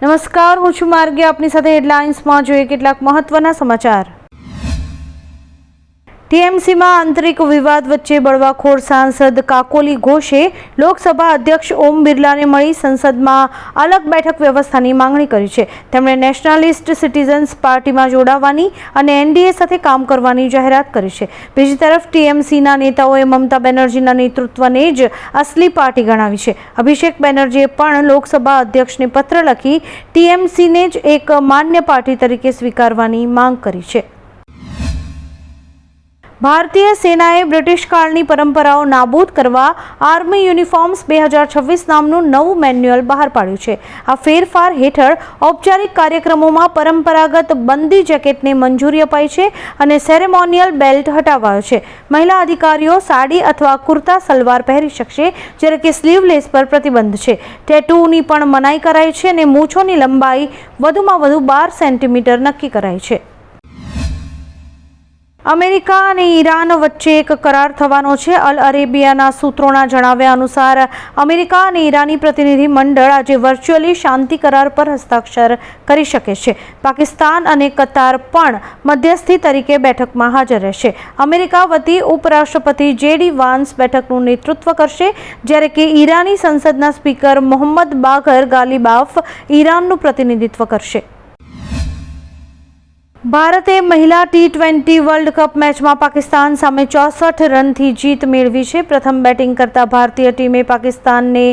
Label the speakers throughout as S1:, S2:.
S1: નમસ્કાર, હું છું માર્ગી. આપની સાથે હેડલાઇન્સમાં જોઈએ કેટલાક મહત્વના સમાચાર. ટીએમસીમાં આંતરિક વિવાદ વચ્ચે બળવાખોર સાંસદ કાકોલી ઘોષે લોકસભા અધ્યક્ષ ઓમ બિરલાને મળી સંસદમાં અલગ બેઠક વ્યવસ્થાની માંગણી કરી છે. તેમણે નેશનલિસ્ટ સિટીઝન્સ પાર્ટીમાં જોડાવાની અને એનડીએ સાથે કામ કરવાની જાહેરાત કરી છે. બીજી તરફ ટીએમસીના નેતાઓએ મમતા બેનર્જીના નેતૃત્વને જ અસલી પાર્ટી ગણાવી છે. અભિષેક બેનર્જીએ પણ લોકસભા અધ્યક્ષને પત્ર લખી ટીએમસીને જ એક માન્ય પાર્ટી તરીકે સ્વીકારવાની માંગ કરી છે. ભારતીય સેનાએ બ્રિટિશ કાળની પરંપરાઓ નાબૂદ કરવા આર્મી યુનિફોર્મ્સ 2026 નામનું નવું મેન્યુઅલ બહાર પાડ્યું છે. આ ફેરફાર હેઠળ ઔપચારિક કાર્યક્રમોમાં પરંપરાગત બંદી જેકેટને મંજૂરી અપાઈ છે અને સેરેમોનિયલ બેલ્ટ હટાવાયો છે. મહિલા અધિકારીઓ સાડી અથવા કુર્તા સલવાર પહેરી શકશે, જ્યારે કે સ્લીવલેસ પર પ્રતિબંધ છે. ટેટૂની પણ મનાઈ કરાઈ છે અને મૂછોની લંબાઈ વધુમાં વધુ 12 સેન્ટીમીટર નક્કી કરાઈ છે. અમેરિકા અને ઈરાન વચ્ચે એક કરાર થવાનો છે. અલ અરેબિયાના સૂત્રોના જણાવ્યા અનુસાર અમેરિકા અને ઈરાની પ્રતિનિધિ મંડળ આજે વર્ચ્યુઅલી શાંતિ કરાર પર હસ્તાક્ષર કરી શકે છે. પાકિસ્તાન અને કતાર પણ મધ્યસ્થી તરીકે બેઠકમાં હાજર રહેશે. અમેરિકા વતી ઉપરાષ્ટ્રપતિ જેડી વાન્સ બેઠકનું નેતૃત્વ કરશે, જ્યારે કે ઈરાની સંસદના સ્પીકર મોહમ્મદ બાઘર ગાલિબાફ ઈરાનનું પ્રતિનિધિત્વ કરશે. ભારતે મહિલા T20 વર્લ્ડ કપ મેચમાં પાકિસ્તાન સામે 64 રનથી જીત મેળવી છે. પ્રથમ બેટિંગ કરતા ભારતીય ટીમે પાકિસ્તાનને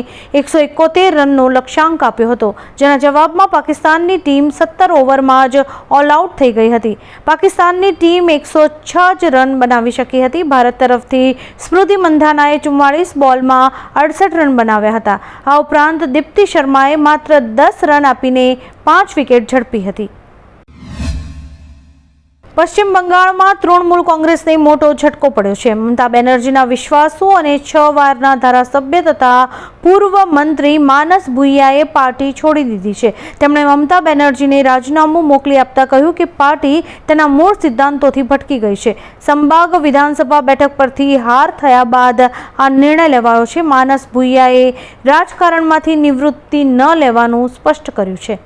S1: 171 રનનો લક્ષ્યાંક આપ્યો હતો, જેના જવાબમાં પાકિસ્તાનની ટીમ 17 ઓવરમાં જ ઓલ આઉટ થઈ ગઈ હતી. પાકિસ્તાનની ટીમ 106 જ રન બનાવી શકી હતી. ભારત તરફથી સ્મૃતિ મંધાનાએ 44 બોલમાં 68 રન બનાવ્યા હતા. આ ઉપરાંત દીપ્તિ શર્માએ માત્ર 10 રન આપીને 5 વિકેટ ઝડપી હતી. પશ્ચિમ બંગાળમાં તૃણમૂલ કોંગ્રેસને મોટો ઝટકો પડ્યો છે. મમતા બેનર્જીના વિશ્વાસુ અને 6 વારના ધારાસભ્ય તથા પૂર્વ મંત્રી માનસ ભુઈયાએ પાર્ટી છોડી દીધી છે. તેમણે મમતા બેનર્જીને રાજીનામું મોકલી આપતા કહ્યું કે પાર્ટી તેના મૂળ સિદ્ધાંતોથી ભટકી ગઈ છે. સંભાગ વિધાનસભા બેઠક પરથી હાર થયા બાદ આ નિર્ણય લેવાયો છે. માનસ ભુઈયાએ રાજકારણમાંથી નિવૃત્તિ ન લેવાનું સ્પષ્ટ કર્યું છે.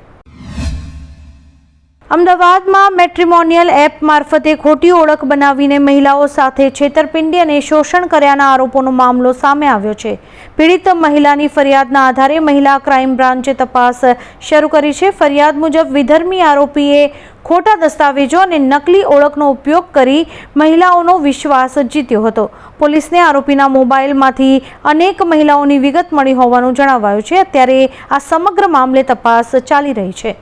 S1: અમદાવાદમાં મેટ્રિમોનિયલ એપ મારફતે ખોટી ઓળખ બનાવીને મહિલાઓ સાથે છેતરપિંડી અને શોષણ કર્યાના આરોપોનો મામલો સામે આવ્યો છે. પીડિત મહિલાની ફરિયાદના આધારે મહિલા ક્રાઇમ બ્રાન્ચે તપાસ શરૂ કરી છે. ફરિયાદ મુજબ વિધર્મી આરોપીએ ખોટા દસ્તાવેજો અને નકલી ઓળખનો ઉપયોગ કરી મહિલાઓનો વિશ્વાસ જીત્યો હતો. પોલીસને આરોપીના મોબાઈલમાંથી અનેક મહિલાઓની વિગત મળી હોવાનું જણાવાયું છે. અત્યારે આ સમગ્ર મામલે તપાસ ચાલી રહી છે.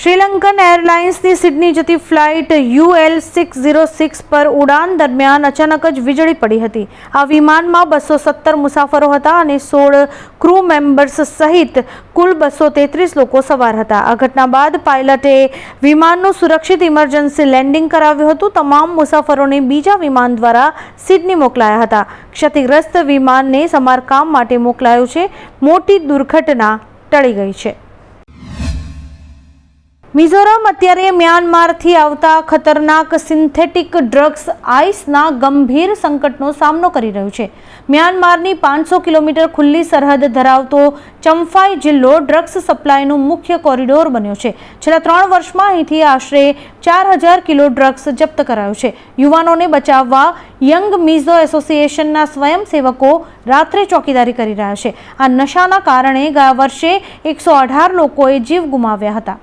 S1: શ્રીલંકન એરલાઇન્સની સિડની જતી ફ્લાઇટ UL606 પર ઉડાન દરમિયાન અચાનક જ વીજળી પડી હતી. આ વિમાનમાં 217 મુસાફરો હતા અને 16 ક્રૂ મેમ્બર્સ સહિત કુલ 233 લોકો સવાર હતા. આ ઘટના બાદ પાયલટે વિમાનનું સુરક્ષિત ઇમરજન્સી લેન્ડિંગ કરાવ્યું હતું. તમામ મુસાફરોને બીજા વિમાન દ્વારા સિડની મોકલાયા હતા. ક્ષતિગ્રસ્ત વિમાનને સમારકામ માટે મોકલાયું છે. મોટી દુર્ઘટના ટળી ગઈ છે. મિઝોરમ અત્યારે મ્યાનમારથી આવતા ખતરનાક સિન્થેટિક ડ્રગ્સ આઈસના ગંભીર સંકટનો સામનો કરી રહ્યું છે. મ્યાનમારની 500 કિલોમીટર ખુલ્લી સરહદ ધરાવતો ચમ્ફાઈ જિલ્લો ડ્રગ્સ સપ્લાયનું મુખ્ય કોરિડોર બન્યો છે. છેલ્લા 3 વર્ષમાં અહીંથી આશરે 4000 કિલો ડ્રગ્સ જપ્ત કરાયો છે. યુવાનોને બચાવવા યંગ મિઝો એસોસિએશનના સ્વયંસેવકો રાત્રે ચોકીદારી કરી રહ્યા છે. આ નશાના કારણે ગયા વર્ષે 118 લોકોએ જીવ ગુમાવ્યા હતા.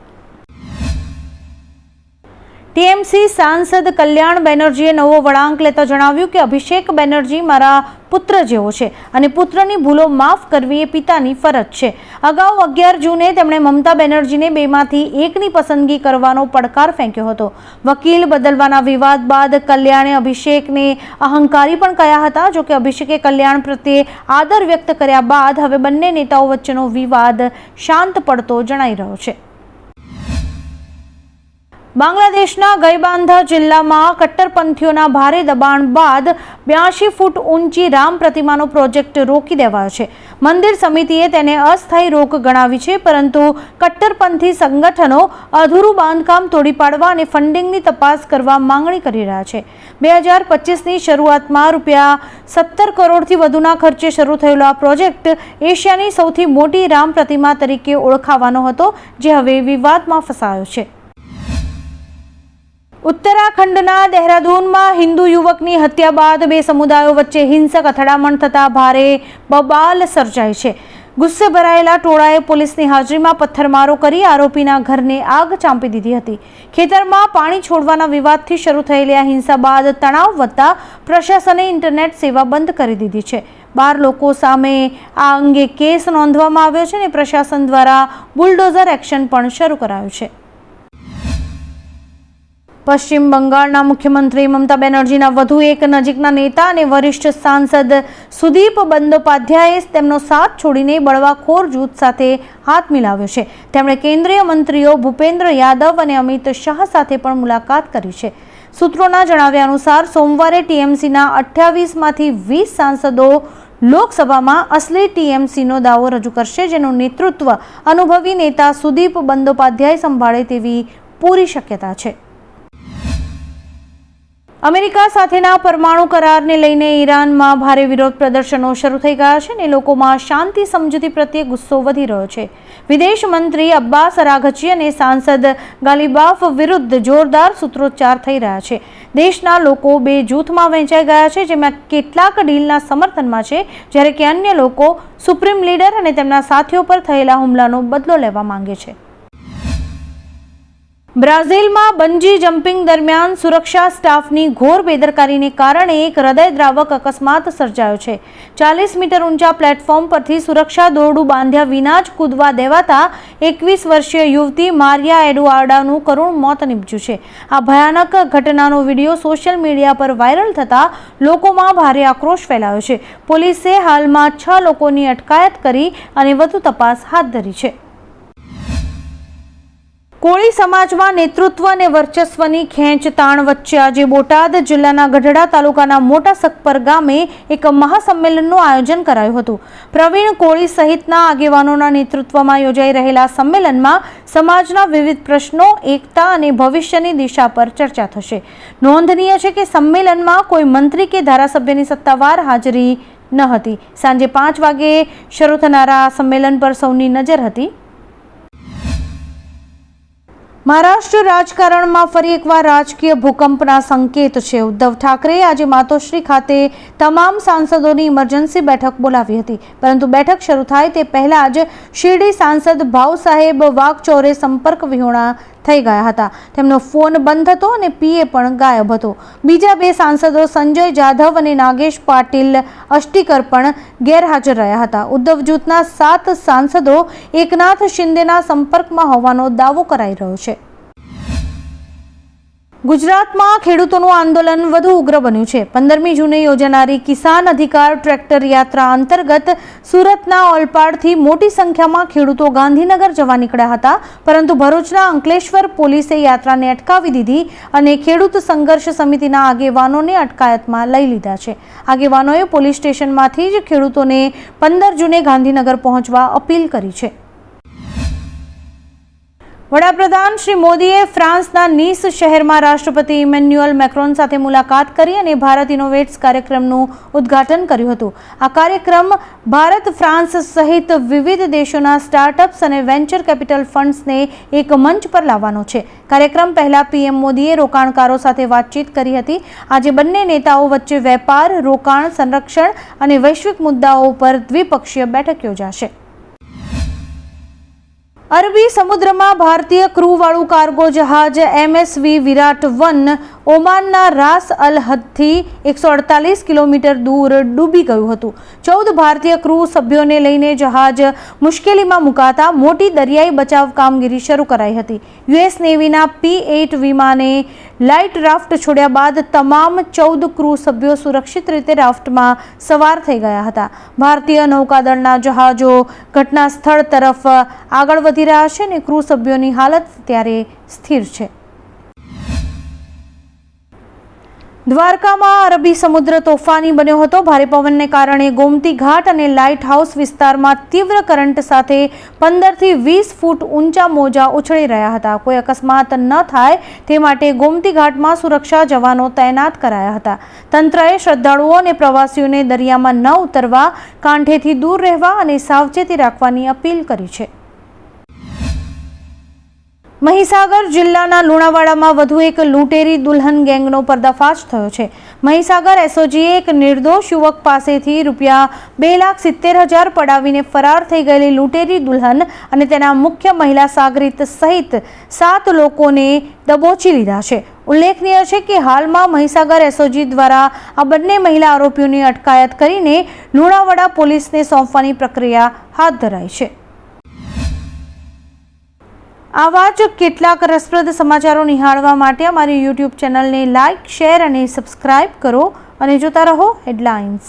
S1: ટીએમસી સાંસદ કલ્યાણ બેનર્જીએ નવો વળાંક લેતા જણાવ્યું કે અભિષેક બેનર્જી મારા પુત્ર જેવો છે અને પુત્રની ભૂલો માફ કરવી એ પિતાની ફરજ છે. અગાઉ 11 જૂને તેમણે મમતા બેનર્જીને બેમાંથી એકની પસંદગી કરવાનો પડકાર ફેંક્યો હતો. વકીલ બદલવાના વિવાદ બાદ કલ્યાણે અભિષેકને અહંકારી પણ કહ્યા હતા. જોકે અભિષેકે કલ્યાણ પ્રત્યે આદર વ્યક્ત કર્યા બાદ હવે બંને નેતાઓ વચ્ચેનો વિવાદ શાંત પડતો જણાઈ રહ્યો છે. બાંગ્લાદેશના ગઈબાંધા જિલ્લામાં કટ્ટરપંથીઓના ભારે દબાણ બાદ 82 ફૂટ ઊંચી રામ પ્રતિમાનો પ્રોજેક્ટ રોકી દેવાયો છે. મંદિર સમિતિએ તેને અસ્થાયી રોક ગણાવી છે, પરંતુ કટ્ટરપંથી સંગઠનો અધૂરું બાંધકામ તોડી પાડવા અને ફંડિંગની તપાસ કરવા માંગણી કરી રહ્યા છે. 2025ની શરૂઆતમાં ₹17 કરોડથી વધુના ખર્ચે શરૂ થયેલો આ પ્રોજેક્ટ એશિયાની સૌથી મોટી રામ પ્રતિમા તરીકે ઓળખાવાનો હતો, જે હવે વિવાદમાં ફસાયો છે. ઉત્તરાખંડના દહેરાદૂનમાં હિન્દુ યુવકની હત્યા બાદ બે સમુદાયો વચ્ચે હિંસક અથડામણ થતાં ભારે બબાલ સર્જાઈ છે. ગુસ્સે ભરાયેલા ટોળાએ પોલીસની હાજરીમાં પથ્થરમારો કરી આરોપીના ઘરને આગ ચાંપી દીધી હતી. ખેતરમાં પાણી છોડવાના વિવાદથી શરૂ થયેલી આ હિંસા બાદ તણાવ વધતા પ્રશાસને ઇન્ટરનેટ સેવા બંધ કરી દીધી છે. 12 લોકો સામે આ અંગે કેસ નોંધવામાં આવ્યો છે અને પ્રશાસન દ્વારા બુલડોઝર એક્શન પણ શરૂ કરાયું છે. પશ્ચિમ બંગાળના મુખ્યમંત્રી મમતા બેનર્જીના વધુ એક નજીકના નેતા અને વરિષ્ઠ સાંસદ સુદીપ બંદોપાધ્યાયે તેમનો સાથ છોડીને બળવાખોર જૂથ સાથે હાથ મિલાવ્યો છે. તેમણે કેન્દ્રીય મંત્રીઓ ભૂપેન્દ્ર યાદવ અને અમિત શાહ સાથે પણ મુલાકાત કરી છે. સૂત્રોના જણાવ્યા અનુસાર સોમવારે ટીએમસીના 28માંથી 20 સાંસદો લોકસભામાં અસલી ટીએમસીનો દાવો રજૂ કરશે, જેનું નેતૃત્વ અનુભવી નેતા સુદીપ બંદોપાધ્યાય સંભાળે તેવી પૂરી શક્યતા છે. અમેરિકા સાથેના પરમાણુ કરારને લઈને ઈરાનમાં ભારે વિરોધ પ્રદર્શનો શરૂ થઈ ગયા છે અને લોકોમાં શાંતિ સમજૂતી પ્રત્યે ગુસ્સો વધી રહ્યો છે. વિદેશ મંત્રી અબ્બાસ અરાઘચી અને સાંસદ ગાલિબાફ વિરુદ્ધ જોરદાર સૂત્રોચ્ચાર થઈ રહ્યા છે. દેશના લોકો બે જૂથમાં વહેંચાઈ ગયા છે, જેમાં કેટલાક ડીલના સમર્થનમાં છે, જ્યારે કે અન્ય લોકો સુપ્રીમ લીડર અને તેમના સાથીઓ પર થયેલા હુમલાનો બદલો લેવા માંગે છે. બ્રાઝિલમાં બંજી જમ્પિંગ દરમિયાન સુરક્ષા સ્ટાફની ઘોર બેદરકારીને કારણે એક હૃદયદ્રાવક અકસ્માત સર્જાયો છે. 40 મીટર ઊંચા પ્લેટફોર્મ પરથી સુરક્ષા દોરડું બાંધ્યા વિના જ કૂદવા દેવાતા 21 વર્ષીય યુવતી મારિયા એડુઆર્ડાનું કરુણ મોત નીપજ્યું છે. આ ભયાનક ઘટનાનો વિડીયો સોશિયલ મીડિયા પર વાયરલ થતાં લોકોમાં ભારે આક્રોશ ફેલાયો છે. પોલીસે હાલમાં 6 લોકોની અટકાયત કરી અને વધુ તપાસ હાથ ધરી છે. કોળી સમાજમાં નેતૃત્વ અને વર્ચસ્વની ખેંચતાણ વચ્ચે આજે બોટાદ જિલ્લાના ગઢડા તાલુકાના મોટા સકપર ગામે એક મહાસંમેલનનું આયોજન કરાયું હતું. પ્રવીણ કોળી સહિતના આગેવાનોના નેતૃત્વમાં યોજાઈ રહેલા સંમેલનમાં સમાજના વિવિધ પ્રશ્નો, એકતા અને ભવિષ્યની દિશા પર ચર્ચા થશે. નોંધનીય છે કે સંમેલનમાં કોઈ મંત્રી કે ધારાસભ્યની સત્તાવાર હાજરી ન હતી. સાંજે 5 વાગે શરૂ થનારા સંમેલન પર સૌની નજર હતી. મહારાષ્ટ્ર રાજકારણમાં ફરી એકવાર રાજકીય ભૂકંપના સંકેત છે. ઉદ્ધવ ઠાકરેએ આજે માતોશ્રી ખાતે તમામ સાંસદોની ઇમરજન્સી બેઠક બોલાવી હતી, પરંતુ બેઠક શરૂ થાય તે પહેલા જ શિરડી સાંસદ ભાવસાહેબ વાગચોરે સંપર્ક વિહોણા થઈ ગયા હતા. તેમનો ફોન બંધ હતો અને પીએ પણ ગાયબ હતો. બીજા બે સાંસદો સંજય જાધવ અને નાગેશ પાટીલ અષ્ટીકર પણ ગેરહાજર રહ્યા હતા. ઉદ્ધવ જૂથના 7 સાંસદો એકનાથ શિંદેના સંપર્કમાં હોવાનો દાવો કરાઈ રહ્યો છે. ગુજરાતમાં ખેડૂતોનું આંદોલન વધુ ઉગ્ર બન્યું છે. 15મી જૂને યોજાનારી કિસાન અધિકાર ટ્રેક્ટર યાત્રા અંતર્ગત સુરતના ઓલપાડથી મોટી સંખ્યામાં ખેડૂતો ગાંધીનગર જવા નીકળ્યા હતા, પરંતુ ભરૂચના અંકલેશ્વર પોલીસે યાત્રાને અટકાવી દીધી અને ખેડૂત સંઘર્ષ સમિતિના આગેવાનોને અટકાયતમાં લઈ લીધા છે. આગેવાનોએ પોલીસ સ્ટેશનમાંથી જ ખેડૂતોને 15 જૂને ગાંધીનગર પહોંચવા અપીલ કરી છે. વડાપ્રધાન શ્રી મોદીએ ફ્રાન્સના નીસ શહેરમાં રાષ્ટ્રપતિ ઇમેન્યુઅલ મેક્રોન સાથે મુલાકાત કરી અને ભારત ઇનોવેટ્સ કાર્યક્રમનું ઉદ્ઘાટન કર્યું હતું. આ કાર્યક્રમ ભારત, ફ્રાન્સ સહિત વિવિધ દેશોના સ્ટાર્ટઅપ્સ અને વેન્ચર કેપિટલ ફંડ્સને એક મંચ પર લાવવાનો છે. કાર્યક્રમ પહેલા પીએમ મોદીએ રોકાણકારો સાથે વાતચીત કરી હતી. આજે બંને નેતાઓ વચ્ચે વેપાર, રોકાણ, સંરક્ષણ અને વૈશ્વિક મુદ્દાઓ પર દ્વિપક્ષીય બેઠક યોજાશે. અરબી સમુદ્રમાં ભારતીય ક્રૂવાળું કાર્ગો જહાજ MSV વિરાટ-1 ઓમાનના રાસ અલ હદથી 148 કિલોમીટર દૂર ડૂબી ગયું હતું. 14 ભારતીય ક્રૂ સભ્યોને લઈને જહાજ મુશ્કેલીમાં મુકાતા મોટી દરિયાઈ બચાવ કામગીરી શરૂ કરાઈ હતી. US નેવીના P-8 વિમાને લાઇટ રાફ્ટ છોડ્યા બાદ તમામ 14 ક્રૂ સભ્યો સુરક્ષિત રીતે રાફ્ટમાં સવાર થઈ ગયા હતા. ભારતીય નૌકાદળના જહાજો ઘટના સ્થળ તરફ આગળ વધી રહ્યા છે અને ક્રૂ સભ્યોની હાલત ત્યારે સ્થિર છે. દ્વારકામાં અરબી સમુદ્ર તોફાની બન્યો હતો. ભારે પવનને કારણે ગોમતી ઘાટ અને લાઇટ હાઉસ વિસ્તારમાં તીવ્ર કરંટ સાથે 15 થી 20 ફૂટ ઊંચા મોજા ઉછળી રહ્યા હતા. કોઈ અકસ્માત ન થાય તે માટે ગોમતી ઘાટમાં સુરક્ષા જવાનો તૈનાત કરાયા હતા. તંત્રએ શ્રદ્ધાળુઓ અને પ્રવાસીઓને દરિયામાં ન ઉતરવા, કાંઠેથી દૂર રહેવા અને સાવચેતી રાખવાની અપીલ કરી છે. મહીસાગર જિલ્લાના લુણાવાડામાં વધુ એક લૂંટેરી દુલ્હન ગેંગનો પર્દાફાશ થયો છે. મહીસાગર એસઓજીએ એક નિર્દોષ યુવક પાસેથી રૂપિયા 2,70,000 પડાવીને ફરાર થઈ ગયેલી લૂંટેરી દુલ્હન અને તેના મુખ્ય મહિલા સાગરીત સહિત 7 લોકોને દબોચી લીધા છે. ઉલ્લેખનીય છે કે હાલમાં મહીસાગર એસઓજી દ્વારા આ બંને મહિલા આરોપીઓની અટકાયત કરીને લુણાવાડા પોલીસને સોંપવાની પ્રક્રિયા હાથ ધરાઈ છે. આવા જ કેટલાક રસપ્રદ સમાચારો નિહાળવા માટે અમારી YouTube ચેનલને લાઇક, શેર અને સબસ્ક્રાઇબ કરો અને જોતા રહો હેડલાઇન્સ.